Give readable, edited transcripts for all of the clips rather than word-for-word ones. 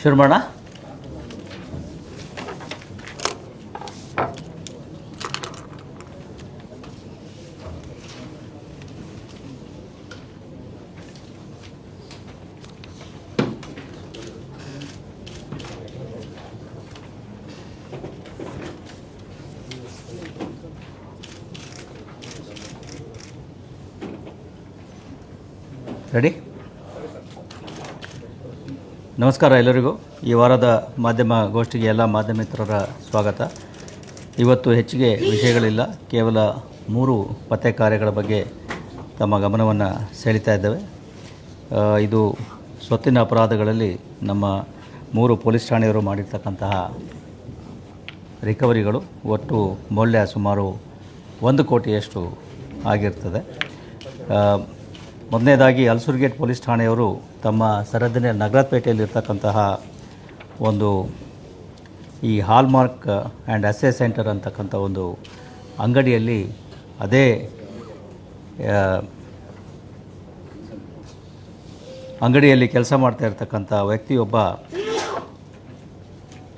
ಶುರು ಮಾಡೋಣ. ರೆಡಿ? ನಮಸ್ಕಾರ ಎಲ್ಲರಿಗೂ. ಈ ವಾರದ ಮಾಧ್ಯಮ ಗೋಷ್ಠಿಗೆ ಎಲ್ಲ ಮಾಧ್ಯಮ ಮಿತ್ರರ ಸ್ವಾಗತ. ಇವತ್ತು ಹೆಚ್ಚಿಗೆ ವಿಷಯಗಳಿಲ್ಲ, ಕೇವಲ 3 ಪತ್ತೆ ಕಾರ್ಯಗಳ ಬಗ್ಗೆ ತಮ್ಮ ಗಮನವನ್ನು ಸೆಳೀತಾ ಇದ್ದೇವೆ. ಇದು ಸ್ವತ್ತಿನ ಅಪರಾಧಗಳಲ್ಲಿ ನಮ್ಮ 3 ಪೊಲೀಸ್ ಠಾಣೆಯವರು ಮಾಡಿರ್ತಕ್ಕಂತಹ ರಿಕವರಿಗಳು. ಒಟ್ಟು ಮೌಲ್ಯ ಸುಮಾರು 1 ಕೋಟಿಯಷ್ಟು ಆಗಿರ್ತದೆ. ಮೊದಲನೇದಾಗಿ ಅಲ್ಸೂರ್ಗೇಟ್ ಪೊಲೀಸ್ ಠಾಣೆಯವರು ತಮ್ಮ ಸರಹದ್ದಿನ ನಗರಪೇಟೆಯಲ್ಲಿರ್ತಕ್ಕಂತಹ ಒಂದು ಈ ಹಾಲ್ಮಾರ್ಕ್ ಆ್ಯಂಡ್ ಅಸೆ ಸೆಂಟರ್ ಅಂತಕ್ಕಂಥ ಒಂದು ಅಂಗಡಿಯಲ್ಲಿ ಅದೇ ಅಂಗಡಿಯಲ್ಲಿ ಕೆಲಸ ಮಾಡ್ತಾ ಇರ್ತಕ್ಕಂಥ ವ್ಯಕ್ತಿಯೊಬ್ಬ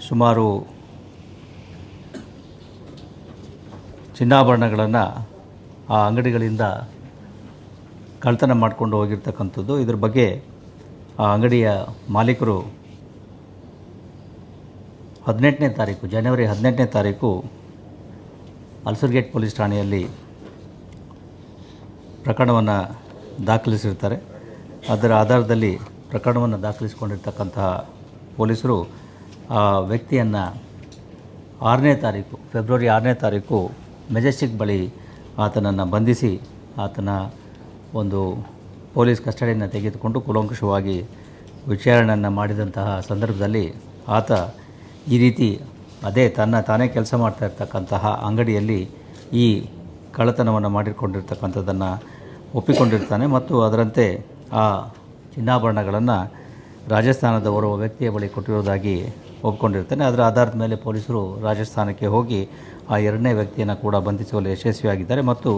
ಸುಮಾರು ಚಿನ್ನಾಭರಣಗಳನ್ನು ಆ ಅಂಗಡಿಗಳಿಂದ ಕಳ್ಳತನ ಮಾಡಿಕೊಂಡು ಹೋಗಿರ್ತಕ್ಕಂಥದ್ದು. ಇದ್ರ ಬಗ್ಗೆ ಆ ಅಂಗಡಿಯ ಮಾಲೀಕರು 18ನೇ ತಾರೀಕು, ಜನವರಿ 18ನೇ ತಾರೀಕು ಅಲ್ಸೂರ್ಗೇಟ್ ಪೊಲೀಸ್ ಠಾಣೆಯಲ್ಲಿ ಪ್ರಕರಣವನ್ನು ದಾಖಲಿಸಿರ್ತಾರೆ. ಅದರ ಆಧಾರದಲ್ಲಿ ಪ್ರಕರಣವನ್ನು ದಾಖಲಿಸಿಕೊಂಡಿರ್ತಕ್ಕಂತಹ ಪೊಲೀಸರು ಆ ವ್ಯಕ್ತಿಯನ್ನು 6ನೇ ತಾರೀಕು, ಫೆಬ್ರವರಿ 6ನೇ ತಾರೀಕು ಮೆಜೆಸ್ಟಿಕ್ ಬಳಿ ಆತನನ್ನು ಬಂಧಿಸಿ ಆತನ ಒಂದು ಪೊಲೀಸ್ ಕಸ್ಟಡಿಯನ್ನು ತೆಗೆದುಕೊಂಡು ಕೂಲಂಕಷವಾಗಿ ವಿಚಾರಣೆಯನ್ನು ಮಾಡಿದಂತಹ ಸಂದರ್ಭದಲ್ಲಿ ಆತ ಈ ರೀತಿ ಅದೇ ತಾನೇ ಕೆಲಸ ಮಾಡ್ತಾ ಇರ್ತಕ್ಕಂತಹ ಅಂಗಡಿಯಲ್ಲಿ ಈ ಕಳ್ಳತನವನ್ನು ಮಾಡಿಕೊಂಡಿರ್ತಕ್ಕಂಥದ್ದನ್ನು ಒಪ್ಪಿಕೊಂಡಿರ್ತಾನೆ ಮತ್ತು ಅದರಂತೆ ಆ ಚಿನ್ನಾಭರಣಗಳನ್ನು ರಾಜಸ್ಥಾನದ ಓರ್ವ ವ್ಯಕ್ತಿಯ ಬಳಿ ಕೊಟ್ಟಿರುವುದಾಗಿ ಒಪ್ಪಿಕೊಂಡಿರ್ತಾನೆ. ಅದರ ಆಧಾರದ ಮೇಲೆ ಪೊಲೀಸರು ರಾಜಸ್ಥಾನಕ್ಕೆ ಹೋಗಿ ಆ 2ನೇ ವ್ಯಕ್ತಿಯನ್ನು ಕೂಡ ಬಂಧಿಸುವಲ್ಲಿ ಯಶಸ್ವಿಯಾಗಿದ್ದಾರೆ ಮತ್ತು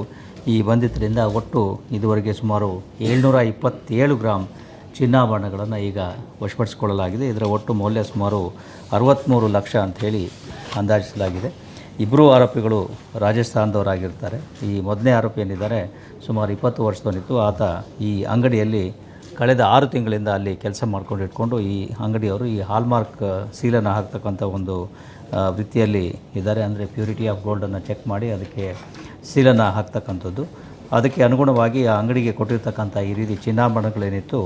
ಈ ಬಂಧಿತರಿಂದ ಒಟ್ಟು ಇದುವರೆಗೆ ಸುಮಾರು 727 ಗ್ರಾಂ ಚಿನ್ನಾಭರಣಗಳನ್ನು ಈಗ ವಶಪಡಿಸಿಕೊಳ್ಳಲಾಗಿದೆ. ಇದರ ಒಟ್ಟು ಮೌಲ್ಯ ಸುಮಾರು 63 ಲಕ್ಷ ಅಂಥೇಳಿ ಅಂದಾಜಿಸಲಾಗಿದೆ. ಇಬ್ಬರೂ ಆರೋಪಿಗಳು ರಾಜಸ್ಥಾನದವರಾಗಿರ್ತಾರೆ. ಈ ಮೊದಲನೇ ಆರೋಪಿ ಏನಿದ್ದಾರೆ ಸುಮಾರು 20 ವರ್ಷದವನಿತ್ತು. ಆತ ಈ ಅಂಗಡಿಯಲ್ಲಿ ಕಳೆದ 6 ತಿಂಗಳಿಂದ ಅಲ್ಲಿ ಕೆಲಸ ಮಾಡ್ಕೊಂಡು ಈ ಅಂಗಡಿಯವರು ಈ ಹಾಲ್ಮಾರ್ಕ್ ಸೀಲನ್ನು ಹಾಕ್ತಕ್ಕಂಥ ಒಂದು ವೃತ್ತಿಯಲ್ಲಿ ಇದ್ದಾರೆ. ಅಂದರೆ ಪ್ಯೂರಿಟಿ ಆಫ್ ಗೋಲ್ಡನ್ನು ಚೆಕ್ ಮಾಡಿ ಅದಕ್ಕೆ ಸೀಲನ್ನು ಹಾಕ್ತಕ್ಕಂಥದ್ದು. ಅದಕ್ಕೆ ಅನುಗುಣವಾಗಿ ಆ ಅಂಗಡಿಗೆ ಕೊಟ್ಟಿರ್ತಕ್ಕಂಥ ಈ ರೀತಿ ಚಿನ್ನಾಭರಣಗಳೇನಿತ್ತು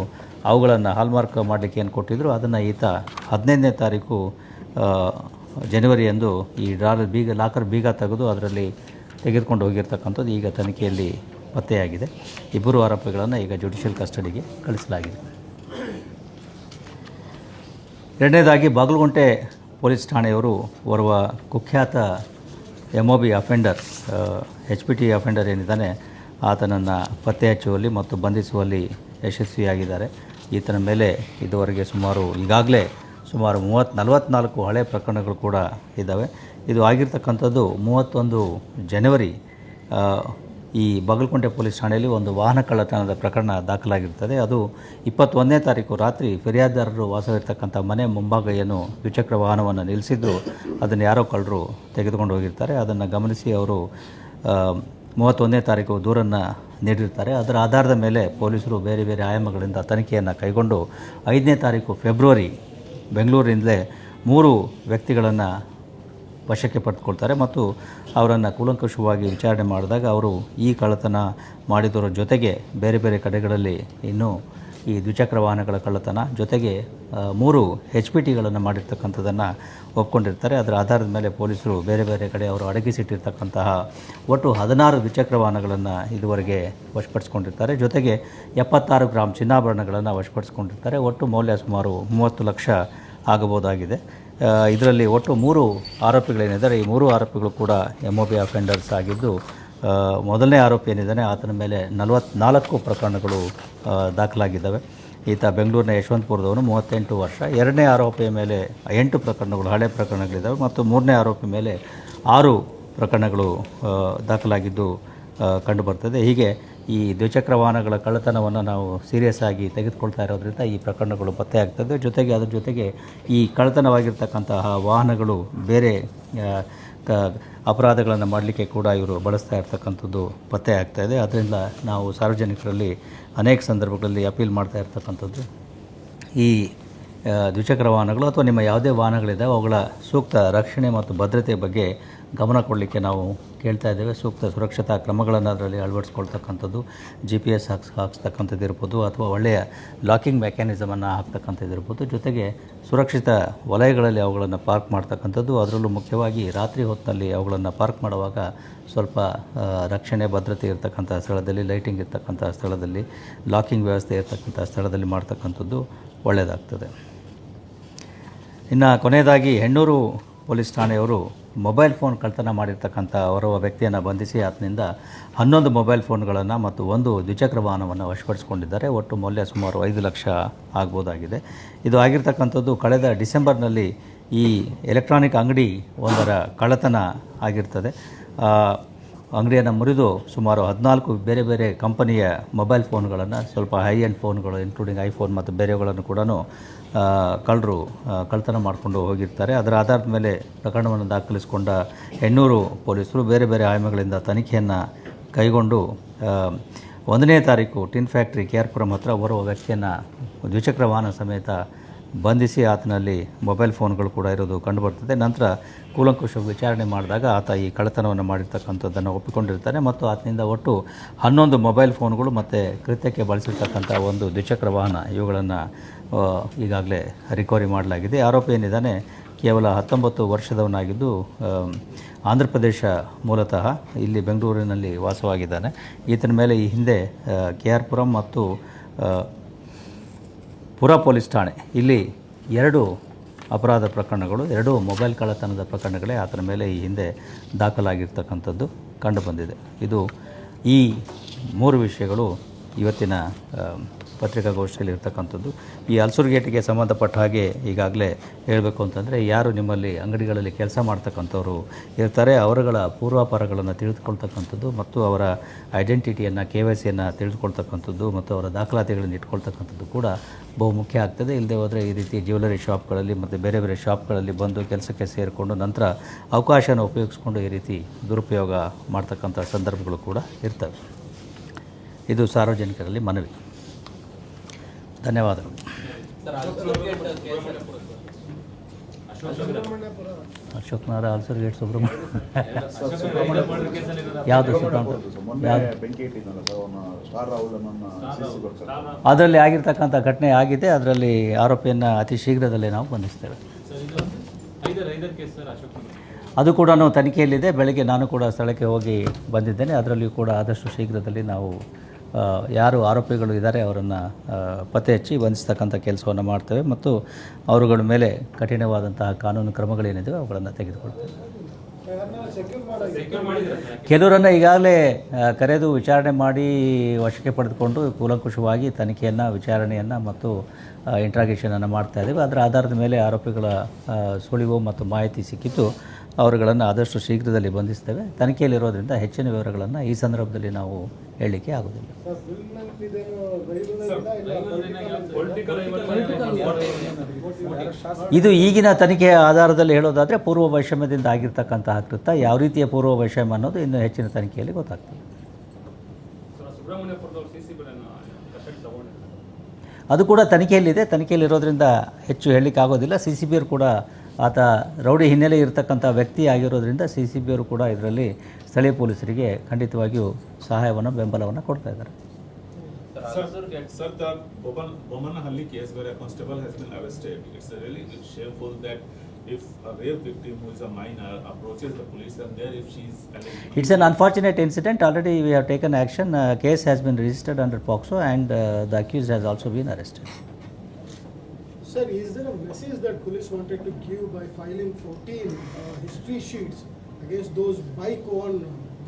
ಅವುಗಳನ್ನು ಹಾಲ್ಮಾರ್ಕ್ ಮಾಡಲಿಕ್ಕೆ ಏನು ಕೊಟ್ಟಿದ್ದರು ಅದನ್ನು ಈತ 15ನೇ ತಾರೀಕು ಜನವರಿಯಂದು ಈ ಲಾಕರ್ ಬೀಗ ತೆಗೆದು ಅದರಲ್ಲಿ ತೆಗೆದುಕೊಂಡು ಹೋಗಿರ್ತಕ್ಕಂಥದ್ದು ಈಗ ತನಿಖೆಯಲ್ಲಿ ಪತ್ತೆಯಾಗಿದೆ. ಇಬ್ಬರು ಆರೋಪಿಗಳನ್ನು ಈಗ ಜುಡಿಷಿಯಲ್ ಕಸ್ಟಡಿಗೆ ಕಳಿಸಲಾಗಿದೆ. ಎರಡನೇದಾಗಿ ಬಾಗಲಗುಂಟೆ ಪೊಲೀಸ್ ಠಾಣೆಯವರು ಓರ್ವ ಕುಖ್ಯಾತ MOB ಅಫೆಂಡರ್ HPT ಅಫೆಂಡರ್ ಏನಿದ್ದಾನೆ ಆತನನ್ನು ಪತ್ತೆ ಹಚ್ಚುವಲ್ಲಿ ಮತ್ತು ಬಂಧಿಸುವಲ್ಲಿ ಯಶಸ್ವಿಯಾಗಿದ್ದಾರೆ. ಈತನ ಮೇಲೆ ಇದುವರೆಗೆ ಈಗಾಗಲೇ ಸುಮಾರು 44 ಹಳೆ ಪ್ರಕರಣಗಳು ಕೂಡ ಇದ್ದಾವೆ. ಇದು ಆಗಿರ್ತಕ್ಕಂಥದ್ದು 31 ಜನವರಿ ಈ ಬಾಗಲಕೋಟೆ ಪೊಲೀಸ್ ಠಾಣೆಯಲ್ಲಿ ಒಂದು ವಾಹನ ಕಳ್ಳತನದ ಪ್ರಕರಣ ದಾಖಲಾಗಿರ್ತದೆ. ಅದು 21ನೇ ತಾರೀಕು ರಾತ್ರಿ ಫಿರ್ಯಾದಿದಾರರು ವಾಸವಿರ್ತಕ್ಕಂಥ ಮನೆ ಮುಂಭಾಗ ಏನು ದ್ವಿಚಕ್ರ ವಾಹನವನ್ನು ನಿಲ್ಲಿಸಿದ್ರು ಅದನ್ನು ಯಾರೋ ಕಳ್ಳರು ತೆಗೆದುಕೊಂಡು ಹೋಗಿರ್ತಾರೆ. ಅದನ್ನು ಗಮನಿಸಿ ಅವರು 31ನೇ ತಾರೀಕು ದೂರನ್ನು ನೀಡಿರ್ತಾರೆ. ಅದರ ಆಧಾರದ ಮೇಲೆ ಪೊಲೀಸರು ಬೇರೆ ಬೇರೆ ಆಯಾಮಗಳಿಂದ ತನಿಖೆಯನ್ನು ಕೈಗೊಂಡು 5ನೇ ತಾರೀಕು ಫೆಬ್ರವರಿ ಬೆಂಗಳೂರಿನಿಂದಲೇ 3 ವ್ಯಕ್ತಿಗಳನ್ನು ವಶಕ್ಕೆ ಪಡೆದುಕೊಳ್ತಾರೆ ಮತ್ತು ಅವರನ್ನು ಕೂಲಂಕಷವಾಗಿ ವಿಚಾರಣೆ ಮಾಡಿದಾಗ ಅವರು ಈ ಕಳ್ಳತನ ಮಾಡಿದವರ ಜೊತೆಗೆ ಬೇರೆ ಬೇರೆ ಕಡೆಗಳಲ್ಲಿ ಇನ್ನೂ ಈ ದ್ವಿಚಕ್ರ ವಾಹನಗಳ ಕಳ್ಳತನ ಜೊತೆಗೆ 3 HPTಗಳನ್ನು ಮಾಡಿರ್ತಕ್ಕಂಥದ್ದನ್ನು ಒಪ್ಕೊಂಡಿರ್ತಾರೆ. ಅದರ ಆಧಾರದ ಮೇಲೆ ಪೊಲೀಸರು ಬೇರೆ ಬೇರೆ ಕಡೆ ಅವರು ಅಡಗಿಸಿಟ್ಟಿರ್ತಕ್ಕಂತಹ ಒಟ್ಟು 16 ದ್ವಿಚಕ್ರ ವಾಹನಗಳನ್ನು ಇದುವರೆಗೆ ವಶಪಡಿಸ್ಕೊಂಡಿರ್ತಾರೆ. ಜೊತೆಗೆ 76 ಗ್ರಾಮ್ ಚಿನ್ನಾಭರಣಗಳನ್ನು ವಶಪಡಿಸ್ಕೊಂಡಿರ್ತಾರೆ. ಒಟ್ಟು ಮೌಲ್ಯ ಸುಮಾರು 30 ಲಕ್ಷ ಆಗಬಹುದಾಗಿದೆ. ಇದರಲ್ಲಿ ಒಟ್ಟು 3 ಆರೋಪಿಗಳೇನಿದ್ದಾರೆ ಈ 3 ಆರೋಪಿಗಳು ಕೂಡ MOB ಅಫೆಂಡರ್ಸ್ ಆಗಿದ್ದು, ಮೊದಲನೇ ಆರೋಪಿ ಏನಿದ್ದಾನೆ ಆತನ ಮೇಲೆ 44 ಪ್ರಕರಣಗಳು ದಾಖಲಾಗಿದ್ದಾವೆ. ಈತ ಬೆಂಗಳೂರಿನ ಯಶವಂತಪುರದವನು, 38 ವರ್ಷ. ಎರಡನೇ ಆರೋಪಿಯ ಮೇಲೆ 8 ಪ್ರಕರಣಗಳು ಹಳೆ ಪ್ರಕರಣಗಳಿದ್ದಾವೆ ಮತ್ತು ಮೂರನೇ ಆರೋಪಿ ಮೇಲೆ 6 ಪ್ರಕರಣಗಳು ದಾಖಲಾಗಿದ್ದು ಕಂಡುಬರ್ತದೆ. ಹೀಗೆ ಈ ದ್ವಿಚಕ್ರ ವಾಹನಗಳ ಕಳ್ಳತನವನ್ನು ನಾವು ಸೀರಿಯಸ್ ಆಗಿ ತೆಗೆದುಕೊಳ್ತಾ ಇರೋದ್ರಿಂದ ಈ ಪ್ರಕರಣಗಳು ಪತ್ತೆ ಆಗ್ತದೆ. ಜೊತೆಗೆ ಅದರ ಜೊತೆಗೆ ಈ ಕಳ್ಳತನವಾಗಿರ್ತಕ್ಕಂತಹ ವಾಹನಗಳು ಬೇರೆ ಅಪರಾಧಗಳನ್ನು ಮಾಡಲಿಕ್ಕೆ ಕೂಡ ಇವರು ಬಳಸ್ತಾ ಇರ್ತಕ್ಕಂಥದ್ದು ಪತ್ತೆ ಆಗ್ತಾಯಿದೆ. ಅದರಿಂದ ನಾವು ಸಾರ್ವಜನಿಕರಲ್ಲಿ ಅನೇಕ ಸಂದರ್ಭಗಳಲ್ಲಿ ಅಪೀಲ್ ಮಾಡ್ತಾ ಇರ್ತಕ್ಕಂಥದ್ದು ಈ ದ್ವಿಚಕ್ರ ವಾಹನಗಳು ಅಥವಾ ನಿಮ್ಮ ಯಾವುದೇ ವಾಹನಗಳಿದ್ದಾವೆ ಅವುಗಳ ಸೂಕ್ತ ರಕ್ಷಣೆ ಮತ್ತು ಭದ್ರತೆ ಬಗ್ಗೆ ಗಮನ ಕೊಡಲಿಕ್ಕೆ ನಾವು ಕೇಳ್ತಾ ಇದ್ದೇವೆ. ಸೂಕ್ತ ಸುರಕ್ಷತಾ ಕ್ರಮಗಳನ್ನು ಅದರಲ್ಲಿ ಅಳವಡಿಸ್ಕೊಳ್ತಕ್ಕಂಥದ್ದು, GPS ಹಾಕ್ಸ್ತಕ್ಕಂಥದ್ದು ಇರ್ಬೋದು ಅಥವಾ ಒಳ್ಳೆಯ ಲಾಕಿಂಗ್ ಮೆಕ್ಯಾನಿಸಮನ್ನು ಹಾಕ್ತಕ್ಕಂಥದ್ದು ಇರ್ಬೋದು. ಜೊತೆಗೆ ಸುರಕ್ಷಿತ ವಲಯಗಳಲ್ಲಿ ಅವುಗಳನ್ನು ಪಾರ್ಕ್ ಮಾಡ್ತಕ್ಕಂಥದ್ದು, ಅದರಲ್ಲೂ ಮುಖ್ಯವಾಗಿ ರಾತ್ರಿ ಹೊತ್ತಿನಲ್ಲಿ ಅವುಗಳನ್ನು ಪಾರ್ಕ್ ಮಾಡುವಾಗ ಸ್ವಲ್ಪ ರಕ್ಷಣೆ ಭದ್ರತೆ ಇರತಕ್ಕಂಥ ಸ್ಥಳದಲ್ಲಿ, ಲೈಟಿಂಗ್ ಇರ್ತಕ್ಕಂಥ ಸ್ಥಳದಲ್ಲಿ, ಲಾಕಿಂಗ್ ವ್ಯವಸ್ಥೆ ಇರತಕ್ಕಂಥ ಸ್ಥಳದಲ್ಲಿ ಮಾಡ್ತಕ್ಕಂಥದ್ದು ಒಳ್ಳೆಯದಾಗ್ತದೆ. ಇನ್ನು ಕೊನೆಯದಾಗಿ ಹೆಣ್ಣೂರು ಪೊಲೀಸ್ ಠಾಣೆಯವರು ಮೊಬೈಲ್ ಫೋನ್ ಕಳ್ಳತನ ಮಾಡಿರ್ತಕ್ಕಂಥ ಓರ್ವ ವ್ಯಕ್ತಿಯನ್ನು ಬಂಧಿಸಿ ಆತನಿಂದ 11 ಮೊಬೈಲ್ ಫೋನ್ಗಳನ್ನು ಮತ್ತು 1 ದ್ವಿಚಕ್ರ ವಾಹನವನ್ನು ವಶಪಡಿಸಿಕೊಂಡಿದ್ದಾರೆ. ಒಟ್ಟು ಮೌಲ್ಯ ಸುಮಾರು 5 ಲಕ್ಷ ಆಗ್ಬೋದಾಗಿದೆ. ಇದು ಆಗಿರ್ತಕ್ಕಂಥದ್ದು ಕಳೆದ ಡಿಸೆಂಬರ್ನಲ್ಲಿ ಈ ಎಲೆಕ್ಟ್ರಾನಿಕ್ ಅಂಗಡಿ ಒಂದರ ಕಳ್ಳತನ ಆಗಿರ್ತದೆ. ಅಂಗಡಿಯನ್ನು ಮುರಿದು ಸುಮಾರು 14 ಬೇರೆ ಬೇರೆ ಕಂಪನಿಯ ಮೊಬೈಲ್ ಫೋನ್ಗಳನ್ನು, ಸ್ವಲ್ಪ ಹೈ ಎಂಡ್ ಫೋನ್ಗಳು ಇನ್ಕ್ಲೂಡಿಂಗ್ ಐಫೋನ್ ಮತ್ತು ಬೇರೆಗಳನ್ನು ಕೂಡ ಕಳ್ಳರು ಕಳ್ಳತನ ಮಾಡಿಕೊಂಡು ಹೋಗಿರ್ತಾರೆ. ಅದರ ಆಧಾರದ ಮೇಲೆ ಪ್ರಕರಣವನ್ನು ದಾಖಲಿಸಿಕೊಂಡ ಹೆಣ್ಣೂರು ಪೊಲೀಸರು ಬೇರೆ ಬೇರೆ ಆಯಾಮಗಳಿಂದ ತನಿಖೆಯನ್ನು ಕೈಗೊಂಡು 1ನೇ ತಾರೀಕು ಟಿನ್ ಫ್ಯಾಕ್ಟ್ರಿ KR ಪುರಂ ಹತ್ರ ಓರ್ವ ವ್ಯಕ್ತಿಯನ್ನು ದ್ವಿಚಕ್ರ ವಾಹನ ಸಮೇತ ಬಂಧಿಸಿ ಆತನಲ್ಲಿ ಮೊಬೈಲ್ ಫೋನ್ಗಳು ಕೂಡ ಇರೋದು ಕಂಡುಬರ್ತದೆ. ನಂತರ ಕೂಲಂಕುಷ ವಿಚಾರಣೆ ಮಾಡಿದಾಗ ಆತ ಈ ಕಳ್ಳತನವನ್ನು ಮಾಡಿರ್ತಕ್ಕಂಥದ್ದನ್ನು ಒಪ್ಪಿಕೊಂಡಿರ್ತಾನೆ ಮತ್ತು ಆತನಿಂದ ಒಟ್ಟು 11 ಮೊಬೈಲ್ ಫೋನ್ಗಳು ಮತ್ತು ಕೃತ್ಯಕ್ಕೆ ಬಳಸಿರ್ತಕ್ಕಂಥ 1 ದ್ವಿಚಕ್ರ ವಾಹನ ಇವುಗಳನ್ನು ಈಗಾಗಲೇ ರಿಕವರಿ ಮಾಡಲಾಗಿದೆ. ಆರೋಪಿ ಏನಿದ್ದಾನೆ ಕೇವಲ 19 ವರ್ಷದವನಾಗಿದ್ದು ಆಂಧ್ರ ಪ್ರದೇಶ ಮೂಲತಃ ಇಲ್ಲಿ ಬೆಂಗಳೂರಿನಲ್ಲಿ ವಾಸವಾಗಿದ್ದಾನೆ. ಈತನ ಮೇಲೆ ಈ ಹಿಂದೆ KR ಪುರಂ ಮತ್ತು ಪುರ ಪೊಲೀಸ್ ಠಾಣೆ ಇಲ್ಲಿ 2 ಅಪರಾಧ ಪ್ರಕರಣಗಳು, 2 ಮೊಬೈಲ್ ಕಳ್ಳತನದ ಪ್ರಕರಣಗಳೇ ಆತನ ಮೇಲೆ ಈ ಹಿಂದೆ ದಾಖಲಾಗಿರ್ತಕ್ಕಂಥದ್ದು ಕಂಡುಬಂದಿದೆ. ಇದು ಈ 3 ವಿಷಯಗಳು ಇವತ್ತಿನ ಪತ್ರಿಕಾಗೋಷ್ಠಿಯಲ್ಲಿ ಇರ್ತಕ್ಕಂಥದ್ದು. ಈ ಹಲಸೂರು ಗೇಟಿಗೆ ಸಂಬಂಧಪಟ್ಟ ಹಾಗೆ ಈಗಾಗಲೇ ಹೇಳಬೇಕು ಅಂತಂದರೆ, ಯಾರು ನಿಮ್ಮಲ್ಲಿ ಅಂಗಡಿಗಳಲ್ಲಿ ಕೆಲಸ ಮಾಡ್ತಕ್ಕಂಥವ್ರು ಇರ್ತಾರೆ ಅವರುಗಳ ಪೂರ್ವಾಪಾರಗಳನ್ನು ತಿಳಿದುಕೊಳ್ತಕ್ಕಂಥದ್ದು ಮತ್ತು ಅವರ ಐಡೆಂಟಿಟಿಯನ್ನು KYCಯನ್ನು ತಿಳಿದುಕೊಳ್ತಕ್ಕಂಥದ್ದು ಮತ್ತು ಅವರ ದಾಖಲಾತಿಗಳನ್ನು ಇಟ್ಕೊಳ್ತಕ್ಕಂಥದ್ದು ಕೂಡ ಬಹುಮುಖ್ಯ ಆಗ್ತದೆ. ಇಲ್ಲದೆ ಹೋದರೆ ಈ ರೀತಿ ಜ್ಯುವೆಲರಿ ಶಾಪ್ಗಳಲ್ಲಿ ಮತ್ತು ಬೇರೆ ಬೇರೆ ಶಾಪ್ಗಳಲ್ಲಿ ಬಂದು ಕೆಲಸಕ್ಕೆ ಸೇರಿಕೊಂಡು ನಂತರ ಅವಕಾಶನ ಉಪಯೋಗಿಸ್ಕೊಂಡು ಈ ರೀತಿ ದುರುಪಯೋಗ ಮಾಡ್ತಕ್ಕಂಥ ಸಂದರ್ಭಗಳು ಕೂಡ ಇರ್ತವೆ. ಇದು ಸಾರ್ವಜನಿಕರಲ್ಲಿ ಮನವಿ. ಧನ್ಯವಾದಗಳು. ಅಶೋಕ್ ನಗರ, ಹಲಸೂರು ಗೇಟ್, ಸುಬ್ರಹ್ಮಣ್ಯ ಯಾವುದು ಅದರಲ್ಲಿ ಆಗಿರ್ತಕ್ಕಂಥ ಘಟನೆ ಆಗಿದೆ. ಅದರಲ್ಲಿ ಆರೋಪಿಯನ್ನು ಅತಿ ಶೀಘ್ರದಲ್ಲೇ ನಾವು ಬಂಧಿಸ್ತೇವೆ. ಅದು ಕೂಡ ತನಿಖೆಯಲ್ಲಿದೆ. ಬೆಳಗ್ಗೆ ನಾನು ಕೂಡ ಸ್ಥಳಕ್ಕೆ ಹೋಗಿ ಬಂದಿದ್ದೇನೆ. ಅದರಲ್ಲಿಯೂ ಕೂಡ ಆದಷ್ಟು ಶೀಘ್ರದಲ್ಲಿ ನಾವು ಯಾರು ಆರೋಪಿಗಳು ಇದ್ದಾರೆ ಅವರನ್ನು ಪತ್ತೆ ಹಚ್ಚಿ ಬಂಧಿಸ್ತಕ್ಕಂಥ ಕೆಲಸವನ್ನು ಮಾಡ್ತೇವೆ ಮತ್ತು ಅವರುಗಳ ಮೇಲೆ ಕಠಿಣವಾದಂತಹ ಕಾನೂನು ಕ್ರಮಗಳೇನಿದೆ ಅವುಗಳನ್ನು ತೆಗೆದುಕೊಳ್ತೇವೆ. ಕೆಲವರನ್ನು ಈಗಾಗಲೇ ಕರೆದು ವಿಚಾರಣೆ ಮಾಡಿ ವಶಕ್ಕೆ ಪಡೆದುಕೊಂಡು ಕೂಲಂಕುಷವಾಗಿ ತನಿಖೆಯನ್ನು, ವಿಚಾರಣೆಯನ್ನು ಮತ್ತು ಇಂಟ್ರಾಗೇಷನನ್ನು ಮಾಡ್ತಾಯಿದ್ದೇವೆ. ಅದರ ಆಧಾರದ ಮೇಲೆ ಆರೋಪಿಗಳ ಸುಳಿವು ಮತ್ತು ಮಾಹಿತಿ ಸಿಕ್ಕಿದ್ದು ಅವರುಗಳನ್ನು ಆದಷ್ಟು ಶೀಘ್ರದಲ್ಲಿ ಬಂಧಿಸ್ತೇವೆ. ತನಿಖೆಯಲ್ಲಿರೋದ್ರಿಂದ ಹೆಚ್ಚಿನ ವಿವರಗಳನ್ನು ಈ ಸಂದರ್ಭದಲ್ಲಿ ನಾವು ಹೇಳಲಿಕ್ಕೆ ಆಗೋದಿಲ್ಲ. ಇದು ಈಗಿನ ತನಿಖೆಯ ಆಧಾರದಲ್ಲಿ ಹೇಳೋದಾದರೆ ಪೂರ್ವ ವೈಷಮ್ಯದಿಂದ ಆಗಿರ್ತಕ್ಕಂತಹ ಕೃತ್ಯ. ಯಾವ ರೀತಿಯ ಪೂರ್ವ ವೈಷಮ್ಯ ಅನ್ನೋದು ಇನ್ನೂ ಹೆಚ್ಚಿನ ತನಿಖೆಯಲ್ಲಿ ಗೊತ್ತಾಗ್ತದೆ. ಅದು ಕೂಡ ತನಿಖೆಯಲ್ಲಿದೆ. ತನಿಖೆಯಲ್ಲಿರೋದ್ರಿಂದ ಹೆಚ್ಚು ಹೇಳಲಿಕ್ಕೆ ಆಗೋದಿಲ್ಲ. CCB ಅವರು ಕೂಡ ಆತ ರೌಡಿ ಹಿನ್ನೆಲೆ ಇರತಕ್ಕಂಥ ವ್ಯಕ್ತಿ ಆಗಿರೋದ್ರಿಂದ CCB ಅವರು ಕೂಡ ಇದರಲ್ಲಿ ಸ್ಥಳೀಯ ಪೊಲೀಸರಿಗೆ ಖಂಡಿತವಾಗಿಯೂ ಸಹಾಯವನ್ನು, ಬೆಂಬಲವನ್ನು ಕೊಡ್ತಾ ಇದ್ದಾರೆ. Sir, the Bomanhalli case where a constable has been arrested, it's really shameful that if a rape victim who is a minor approaches the police and there if she is alleged. It's an unfortunate incident. Already we have taken action. Case has been registered under POCSO and the accused has also been arrested. Sir, is there a message that police wanted to give by filing 14 history sheets against those bike on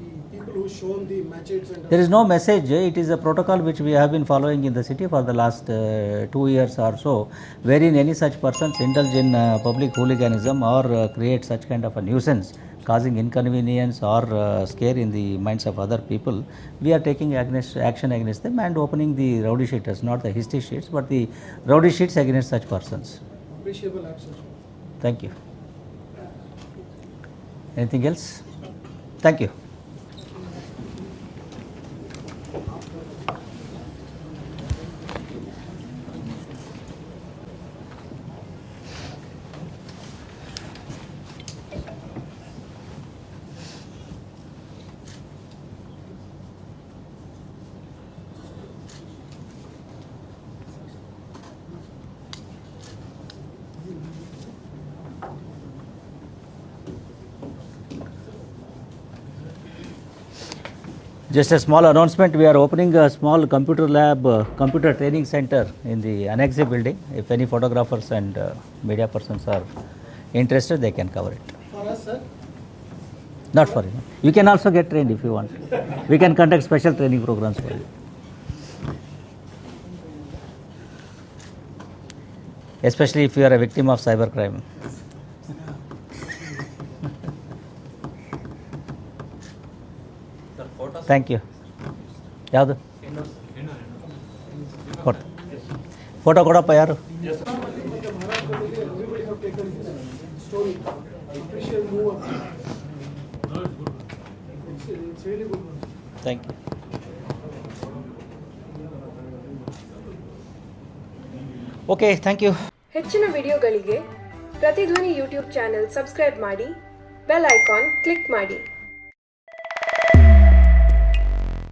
the people who shown the machetes and... There is no message. It is a protocol which we have been following in the city for the last 2 years or so, wherein any such persons indulge in public hooliganism or create such kind of a nuisance, causing inconvenience or scare in the minds of other people, we are taking action against them and opening the rowdy sheeters, not the history sheets, but the rowdy sheets against such persons. Appreciable action. Thank you. Anything else? Thank you. Just a small announcement, we are opening a small computer lab, computer training center in the Annexe building. If any photographers and media persons are interested, they can cover it. For us, sir? Not for you. You can also get trained if you want. We can conduct special training programs for you. Especially if you are a victim of cybercrime. Thank you. ಯಾವುದು photo ಕೊಡಪ್ಪ. ಯಾರು? Thank you. Okay, thank you. ಹೆಚ್ಚಿನ ವಿಡಿಯೋಗಳಿಗೆ ಪ್ರತಿಧ್ವನಿ YouTube channel subscribe ಮಾಡಿ, bell icon click ಮಾಡಿ.